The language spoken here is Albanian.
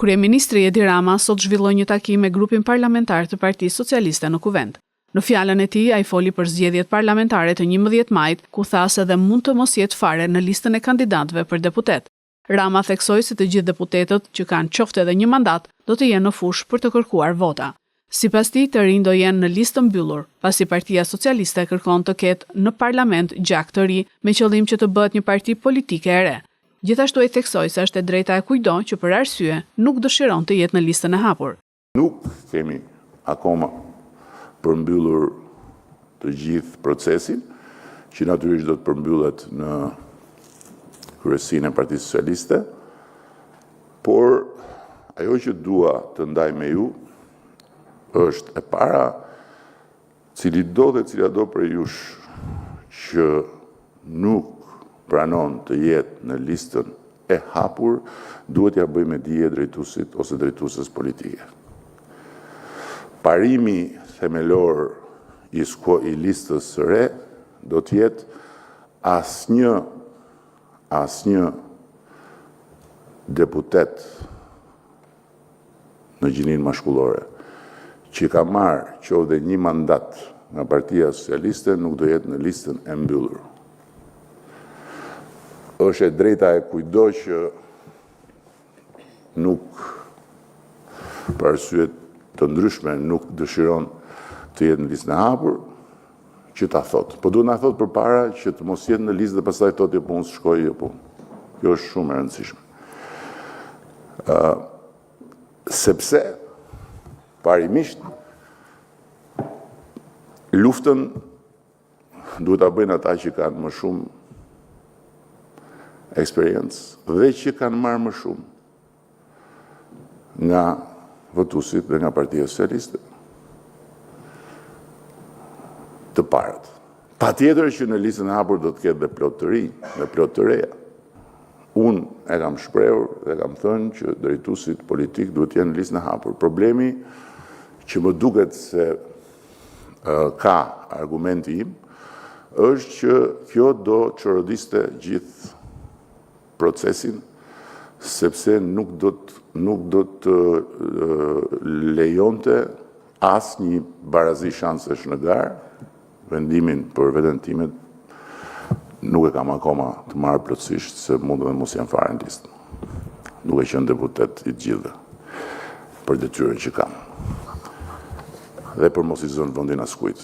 Kryeministri Edi Rama sot zhvilloi një takim me grupin parlamentar të Partisë Socialiste në Kuvend. Në fjalën e tij, ai foli për zgjedhjet parlamentare të 11 majit, ku tha se dhe mund të mos jetë fare në listën e kandidatëve për deputet. Rama theksoi se të gjithë deputetët që kanë qoftë edhe një mandat do të jenë në fushë për të kërkuar vota. Sipas tij, të rinj do jenë në listë mbyllur, pasi Partia Socialiste kërkon të ketë në parlament gjak të ri me qëllim që të bëhet një parti politike e re. Gjithashtu ai theksoi se është e drejta e kujdo që për arsye nuk dëshiron të jetë në listën e hapur. Nuk kemi akoma përmbyllur të gjithë procesin, që natyrisht do të përmbyllet në kryesinë e Partisë Socialiste, por ajo që dua të ndaj me ju është e para, cili do dhe cila do për jush që nuk pranon të jetë në listën e hapur, duhet ja bëj me dije drejtuesit ose drejtuesës politike. Parimi themelor i listës së re do të jetë asnjë deputet në gjininë mashkullore që ka marrë qoftë një mandat nga Partia Socialiste nuk do jetë në listën e mbyllur. Është e drejta e kujdo që nuk për arsye të ndryshme nuk dëshiron të jetë në listën e hapur, që ta thotë. Po duhet na thotë përpara që të mos jetë në listë dhe pastaj thotë jo punë, shkoj jo punë. Kjo është shumë e rëndësishme. Sepse parimisht luftën duhet ta bëjnë ata që kanë më shumë eksperiencë dhe që kanë marrë më shumë nga votuesit dhe nga Partia Socialiste. Të parët. Patjetër që në listën e hapur do të ketë dhe plot të rinj, dhe plot të reja. Unë e kam shprehur dhe kam thënë që drejtuesit politik duhet të jenë në listën e hapur. Problemi që më duket se ka argumenti im është që kjo do çorodiste gjithë procesin, sepse nuk do të lejonte asnjë barazi shansesh në garë. Vendimin për veten time nuk e kam akoma të marrë plotësisht se mund dhe mos janë fare në listë. Nuk e qenë deputet i gjithë për detyrën që kam. Dhe për mos i zënë vendin askujt.